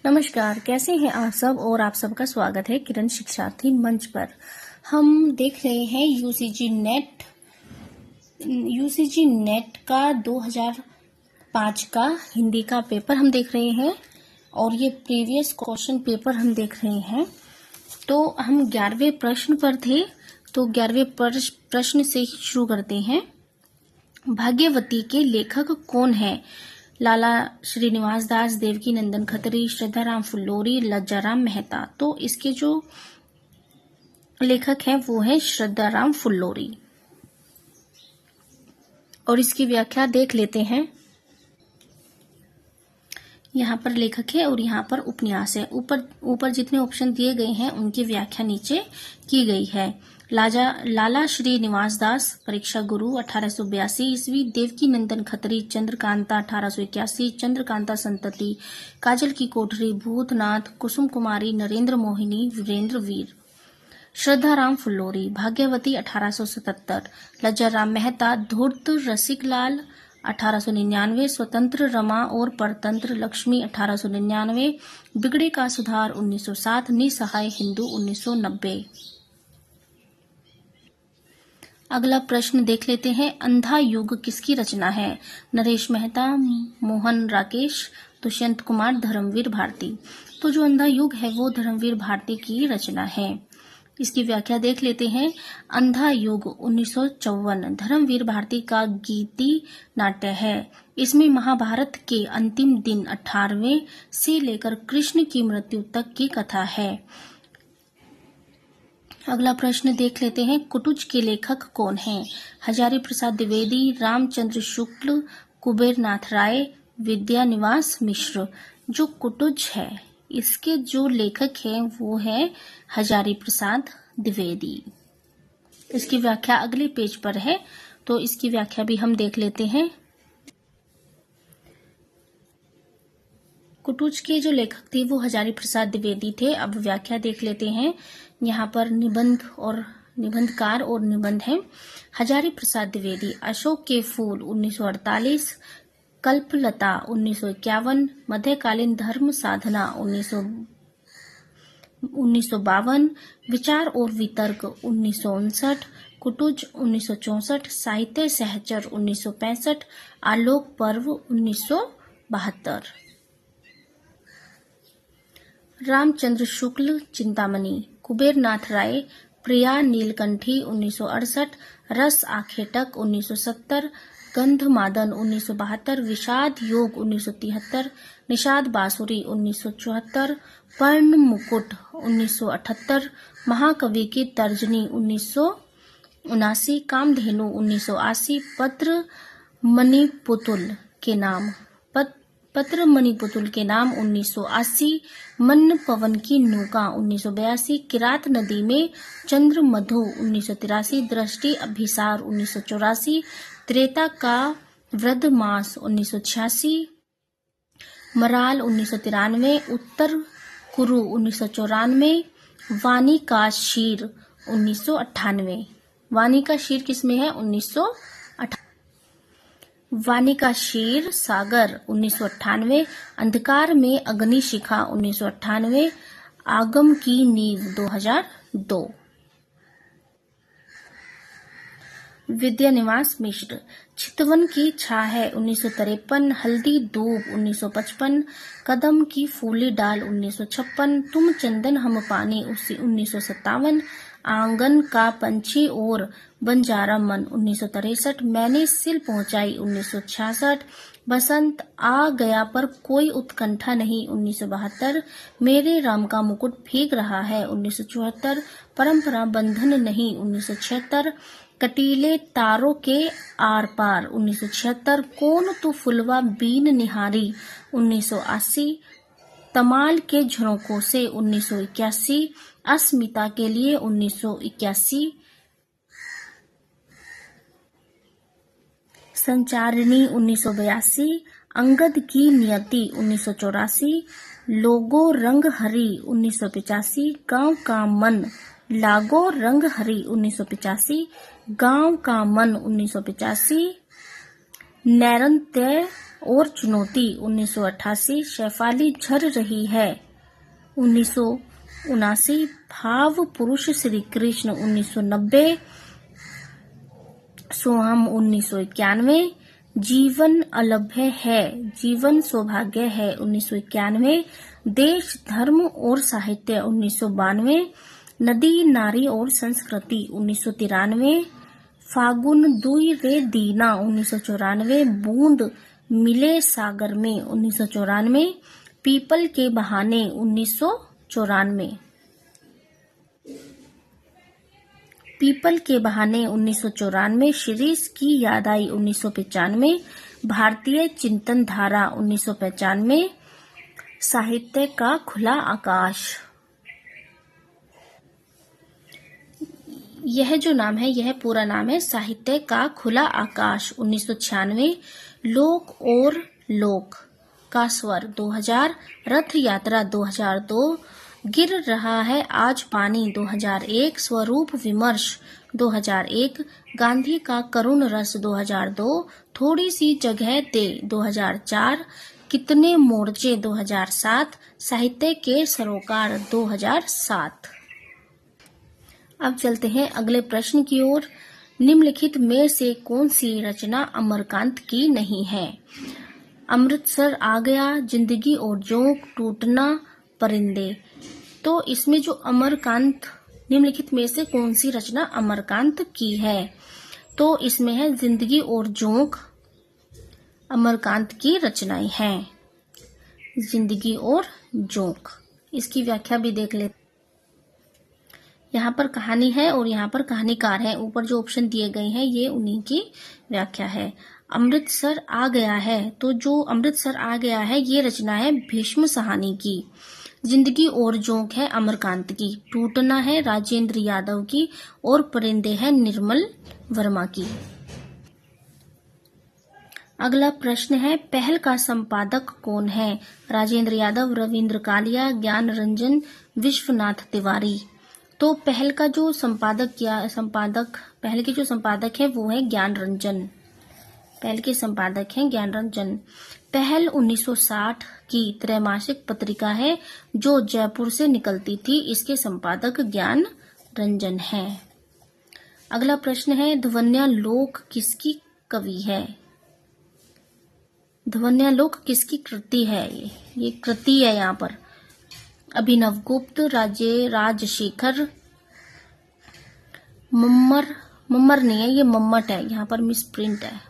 नमस्कार, कैसे हैं आप सब और आप सबका स्वागत है किरण शिक्षार्थी मंच पर। हम देख रहे हैं यूसीजी नेट का 2005 का हिंदी का पेपर हम देख रहे हैं और ये प्रीवियस क्वेश्चन पेपर हम देख रहे हैं। तो हम 11वें प्रश्न पर थे, तो 11वें प्रश्न से शुरू करते हैं। भाग्यवती के लेखक कौन है? लाला श्रीनिवास दास, देवकी नंदन खत्री, श्रद्धाराम फुल्लोरी, लज्जाराम मेहता। तो इसके जो लेखक हैं वो है श्रद्धाराम फुल्लोरी। और इसकी व्याख्या देख लेते हैं। यहाँ पर लेखक है और यहाँ पर उपन्यास है। ऊपर जितने ऑप्शन दिए गए हैं उनकी व्याख्या नीचे की गई है। लाला श्रीनिवास दास, परीक्षा गुरु 1882 ईस्वी, देवकी नंदन खत्री, चंद्रकांता 1881, चंद्रकांता संतति, काजल की कोठरी, भूतनाथ, कुसुम कुमारी, नरेंद्र मोहिनी, वीरेंद्र वीर। श्रद्धाराम फुल्लोरी, भाग्यवती 1877, लज्जाराम मेहता, धूर्त रसिकलाल 1899, स्वतंत्र रमा और परतंत्र लक्ष्मी 1899, बिगड़े का सुधार 1907, निसहाय हिंदू 1990। अगला प्रश्न देख लेते हैं। अंधा युग किसकी रचना है? नरेश मेहता, मोहन राकेश, दुष्यंत कुमार, धर्मवीर भारती। तो जो अंधा युग है वो धर्मवीर भारती की रचना है। इसकी व्याख्या देख लेते हैं। अंधा युग 1954 धर्मवीर भारती का गीति नाट्य है। इसमें महाभारत के अंतिम दिन 18वें से लेकर कृष्ण की मृत्यु तक की कथा है। अगला प्रश्न देख लेते हैं। कुटुज के लेखक कौन हैं? हजारी प्रसाद द्विवेदी, रामचंद्र शुक्ल, कुबेरनाथ राय, विद्यानिवास मिश्र। जो कुटुज है इसके जो लेखक हैं वो है हजारी प्रसाद द्विवेदी। इसकी व्याख्या अगले पेज पर है, तो इसकी व्याख्या भी हम देख लेते हैं। कुटुज के जो लेखक थे वो हजारी प्रसाद द्विवेदी थे। अब व्याख्या देख लेते हैं। यहाँ पर निबंधकार और निबंध है। हजारी प्रसाद द्विवेदी, अशोक के फूल 1948, कल्पलता 1951, मध्यकालीन धर्म साधना 1952, विचार और वितर्क 1959, कुटुज 1964, साहित्य सहचर 1965, आलोक पर्व 1972। रामचंद्र शुक्ल, चिंतामणि, कुबेरनाथ राय, प्रिया नीलकंठी 1968, रस आखेटक 1970, गंधमादन 1972, विषाद योग 1973, निषाद बांसुरी 1974, पर्ण मुकुट 1978, महाकवि की तर्जनी 1979, कामधेनु 1980, पत्र मणिपुतुल के नाम 1980, मन पवन की नौका 1982, किरात नदी में चंद्र मधु 1983, दृष्टि अभिसार 1984, त्रेता का वृद्ध मास 1986, मराल 1993, उत्तर कुरु 1994, वाणी का शीर 1998। वाणी का शीर किसमें है? 1998। वाणी का शीर सागर 1998, अंधकार में अग्निशिखा 1998, आगम की नींव 2002। विद्यानिवास मिश्र, चितवन की छाह 1953, हल्दी दूब 1955, कदम की फूली डाल 1956, तुम चंदन हम पानी 1957, आंगन का पंछी और बंजारा मन 1963, मैंने सिल पहुंचाई 1966, बसंत आ गया पर कोई उत्कंठा नहीं 1972, मेरे राम का मुकुट भीग रहा है 1974, परंपरा बंधन नहीं 1976, कटीले तारों के आर पार 1976, कौन तू फुलवा बीन निहारी 1980, तमाल के झरोकों से 1981, अस्मिता के लिए 1981, संचारिणी 1982, अंगद की नियति 1984, लोगो रंग हरी 1985, गांव का मन लागो रंग हरी 1985, गांव का मन 1985, नैरंत्य और चुनौती 1988, शेफाली झर रही है 1979, भाव पुरुष श्री कृष्ण 1990, सोहम 1991, जीवन अलभ्य है, जीवन सौभाग्य है 1991, देश धर्म और साहित्य 1992, नदी नारी और संस्कृति 1993, फागुन दुई रे दीना 1994, बूंद मिले सागर में 1994, पीपल के बहाने 1994, पीपल के बहाने 1994, शिरीष की याद आई 1995, भारतीय चिंतन धारा 1995, साहित्य का खुला आकाश। यह जो नाम है यह पूरा नाम है साहित्य का खुला आकाश 1996, लोक और लोक का स्वर 2000, रथ यात्रा 2002, गिर रहा है आज पानी 2001, स्वरूप विमर्श 2001, गांधी का करुण रस 2002, थोड़ी सी जगह दे 2004, कितने मोर्चे 2007, साहित्य के सरोकार 2007। अब चलते हैं अगले प्रश्न की ओर। निम्नलिखित में से कौन सी रचना अमरकांत की नहीं है? अमृतसर आ गया, जिंदगी और जोंक, टूटना, परिंदे। तो इसमें जो अमरकांत, निम्नलिखित में से कौन सी रचना अमरकांत की है? तो इसमें है जिंदगी और जोंक अमरकांत की रचनाएं हैं। जिंदगी और जोंक, इसकी व्याख्या भी देख लेते। यहाँ पर कहानी है और यहाँ पर कहानीकार है। ऊपर जो ऑप्शन दिए गए हैं ये उन्हीं की व्याख्या है। अमृतसर आ गया है, तो जो अमृतसर आ गया है ये रचना है भीष्म साहनी की। जिंदगी और जोंक है अमरकांत की। टूटना है राजेंद्र यादव की और परिंदे है निर्मल वर्मा की। अगला प्रश्न है, पहल का संपादक कौन है? राजेंद्र यादव, रविंद्र कालिया, ज्ञान रंजन, विश्वनाथ तिवारी। तो पहल का जो पहल के जो संपादक है वो है ज्ञान रंजन। पहल के संपादक हैं ज्ञान रंजन। पहल 1960 की त्रैमासिक पत्रिका है जो जयपुर से निकलती थी। इसके संपादक ज्ञान रंजन हैं। अगला प्रश्न है, ध्वन्यालोक किसकी कवि है? ध्वन्यालोक किसकी कृति है? ये कृति है यहाँ पर। अभिनव गुप्त, राजशेखर, मम्मर नहीं है, ये मम्मट है, यहाँ पर मिस प्रिंट है,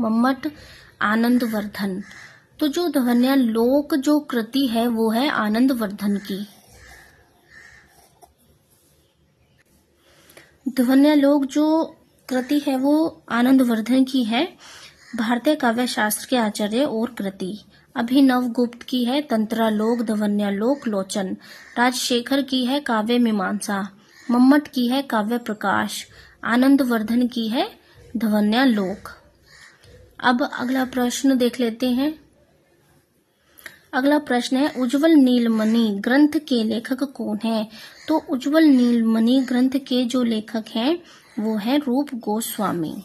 मम्मट, आनंदवर्धन। तो जो ध्वन्यालोक जो कृति है वो है आनंदवर्धन की। ध्वन्यालोक जो कृति है वो आनंदवर्धन की है। भारतीय काव्य शास्त्र के आचार्य और कृति। अभिनव गुप्त की है तंत्रालोक, ध्वन्यालोक, लोचन। राजशेखर की है काव्य मीमांसा। मम्मट की है काव्य प्रकाश। आनंदवर्धन की है ध्वन्यालोक। अब अगला प्रश्न देख लेते हैं। अगला प्रश्न है, उज्ज्वल नीलमणि ग्रंथ के लेखक कौन है? तो उज्ज्वल नीलमणि ग्रंथ के जो लेखक हैं वो है रूप गोस्वामी।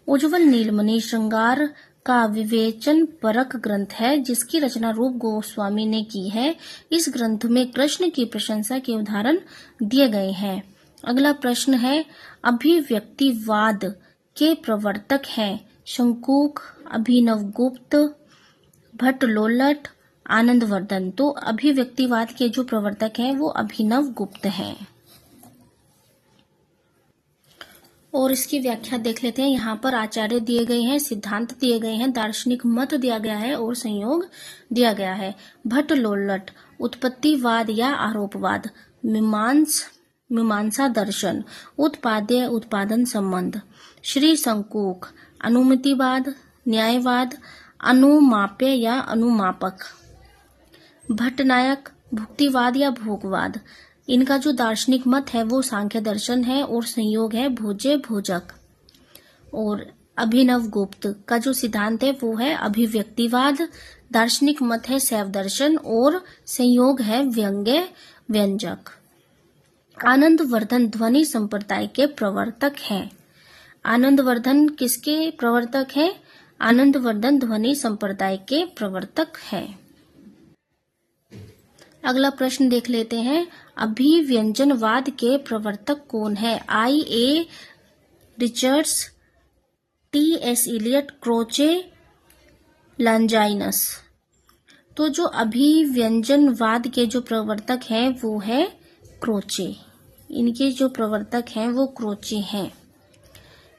उज्ज्वल नीलमणि श्रृंगार का विवेचन परक ग्रंथ है जिसकी रचना रूप गोस्वामी ने की है। इस ग्रंथ में कृष्ण की प्रशंसा के उदाहरण दिए गए हैं। अगला प्रश्न है, अभिव्यक्तिवाद के प्रवर्तक हैं शंकुक, अभिनव गुप्त, भट्टलोल्लट, आनंदवर्धन। तो अभिव्यक्तिवाद के जो प्रवर्तक हैं वो अभिनव गुप्त हैं। और इसकी व्याख्या देख लेते हैं। यहाँ पर आचार्य दिए गए हैं, सिद्धांत दिए गए हैं, दार्शनिक मत दिया गया है और संयोग दिया गया है। भट्टलोल्लट उत्पत्तिवाद या आरोपवाद, मीमांसा दर्शन, उत्पाद्य उत्पादन संबंध। श्री शंकुक अनुमतिवाद, न्यायवाद, अनुमाप्य या अनुमापक। भट्टनायक भुक्तिवाद या भोगवाद। इनका जो दार्शनिक मत है वो सांख्य दर्शन है और संयोग है भोज्य भोजक। और अभिनव गुप्त का जो सिद्धांत है वो है अभिव्यक्तिवाद, दार्शनिक मत है शैव दर्शन और संयोग है व्यंग्य व्यंजक। आनंदवर्धन ध्वनि संप्रदाय के प्रवर्तक हैं। आनंदवर्धन किसके प्रवर्तक हैं? आनंदवर्धन ध्वनि संप्रदाय के प्रवर्तक हैं। अगला प्रश्न देख लेते हैं, अभिव्यंजनवाद के प्रवर्तक कौन है? I.A. Richards, T.S. Eliot, Croce, Longinus. तो जो अभिव्यंजनवाद के जो प्रवर्तक हैं वो है क्रोचे। इनके जो प्रवर्तक हैं वो क्रोचे हैं।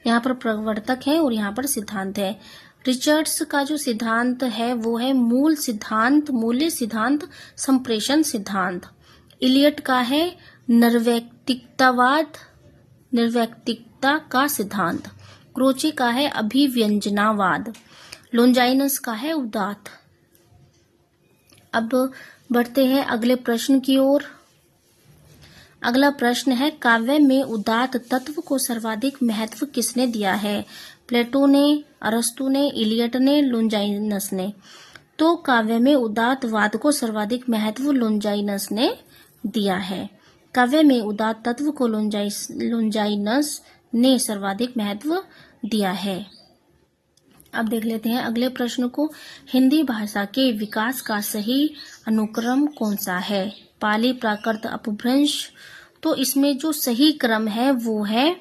यहाँ पर प्रवर्तक है और यहाँ पर सिद्धांत है। रिचर्ड्स का जो सिद्धांत है वो है मूल सिद्धांत, मूल्य सिद्धांत, संप्रेषण सिद्धांत। इलियट का है निर्वैयक्तिकतावाद, निर्वैयक्तिकता का सिद्धांत। क्रोचे का है अभिव्यंजनावाद। लॉन्जाइनस का है उदात्त। अब बढ़ते हैं अगले प्रश्न की ओर। अगला प्रश्न है, काव्य में उदात्त तत्व को सर्वाधिक महत्व किसने दिया है? प्लेटो ने, अरस्तु ने, इलियट ने, लॉन्जाइनस ने। तो काव्य में उदात्तवाद को सर्वाधिक महत्व लॉन्जाइनस ने दिया है। काव्य में उदात्त तत्व को लॉन्जाइनस ने सर्वाधिक महत्व दिया है। अब देख लेते हैं अगले प्रश्न को, हिंदी भाषा के विकास का सही अनुक्रम कौन सा है? पाली, प्राकृत, अपभ्रंश। तो इसमें जो सही क्रम है वो है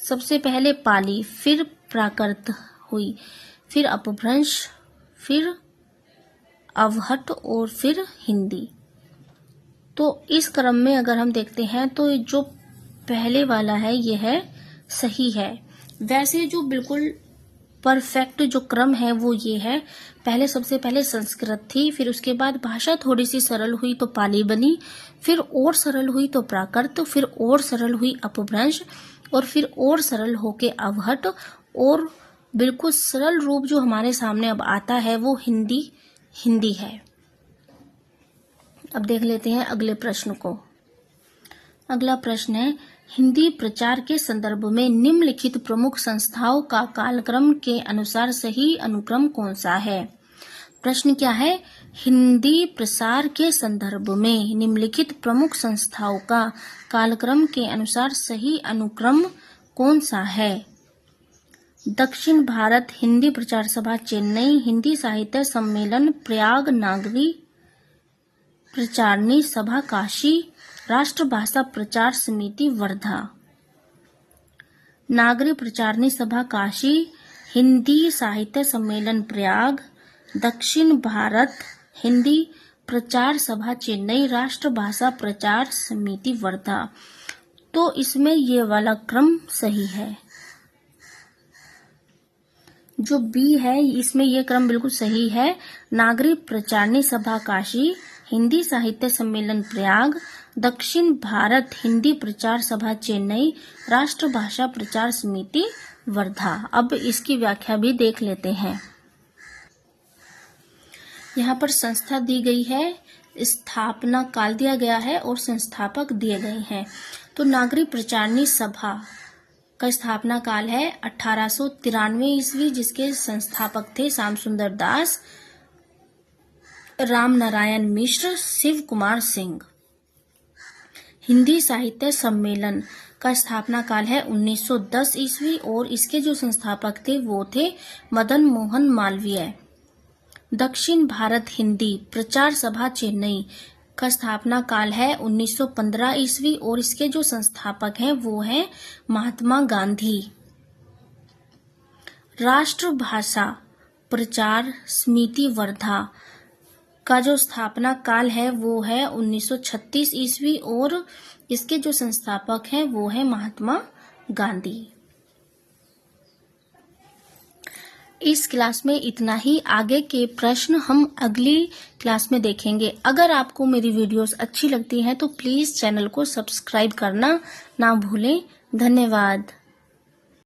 सबसे पहले पाली, फिर प्राकृत हुई, फिर अपभ्रंश, फिर अवहट और फिर हिंदी। तो इस क्रम में अगर हम देखते हैं तो जो पहले वाला है यह है सही है। वैसे जो बिल्कुल परफेक्ट जो क्रम है वो ये है, पहले सबसे पहले संस्कृत थी, फिर उसके बाद भाषा थोड़ी सी सरल हुई तो पाली बनी, फिर और सरल हुई तो प्राकृत, फिर और सरल हुई अपभ्रंश, और फिर और सरल होके अवहट, और बिल्कुल सरल रूप जो हमारे सामने अब आता है वो हिंदी है। अब देख लेते हैं अगले प्रश्न को। अगला प्रश्न है, हिंदी प्रचार के संदर्भ में निम्नलिखित प्रमुख संस्थाओं का कालक्रम के अनुसार सही अनुक्रम कौन सा है? प्रश्न क्या है? हिंदी प्रसार के संदर्भ में निम्नलिखित प्रमुख संस्थाओं का कालक्रम के अनुसार सही अनुक्रम कौन सा है? दक्षिण भारत हिंदी प्रचार सभा चेन्नई, हिंदी साहित्य सम्मेलन प्रयाग, नागरी प्रचारणी सभा काशी, राष्ट्रभाषा प्रचार समिति वर्धा। नागरी प्रचारणी सभा काशी, हिंदी साहित्य सम्मेलन प्रयाग, दक्षिण भारत हिंदी प्रचार सभा चेन्नई, राष्ट्रभाषा प्रचार समिति वर्धा। तो इसमें ये वाला क्रम सही है। जो बी है इसमें ये क्रम बिल्कुल सही है। नागरी प्रचारणी सभा काशी, हिंदी साहित्य सम्मेलन प्रयाग, दक्षिण भारत हिंदी प्रचार सभा चेन्नई, राष्ट्रभाषा प्रचार समिति वर्धा। अब इसकी व्याख्या भी देख लेते हैं। यहाँ पर संस्था दी गई है, स्थापना काल दिया गया है और संस्थापक दिए गए हैं। तो नागरी प्रचारणी सभा का स्थापना काल है 1893 ईस्वी, जिसके संस्थापक थे श्याम सुंदर दास, राम नारायण मिश्र, शिव कुमार सिंह। हिंदी साहित्य सम्मेलन का स्थापना काल है 1910 ईस्वी और इसके जो संस्थापक थे वो थे मदन मोहन मालवीय। दक्षिण भारत हिंदी प्रचार सभा चेन्नई का स्थापना काल है 1915 ईस्वी और इसके जो संस्थापक हैं वो हैं महात्मा गांधी। राष्ट्रभाषा प्रचार समिति वर्धा का जो स्थापना काल है वो है 1936 ईस्वी और इसके जो संस्थापक हैं वो है महात्मा गांधी। इस क्लास में इतना ही। आगे के प्रश्न हम अगली क्लास में देखेंगे। अगर आपको मेरी वीडियोस अच्छी लगती हैं तो प्लीज चैनल को सब्सक्राइब करना ना भूलें। धन्यवाद।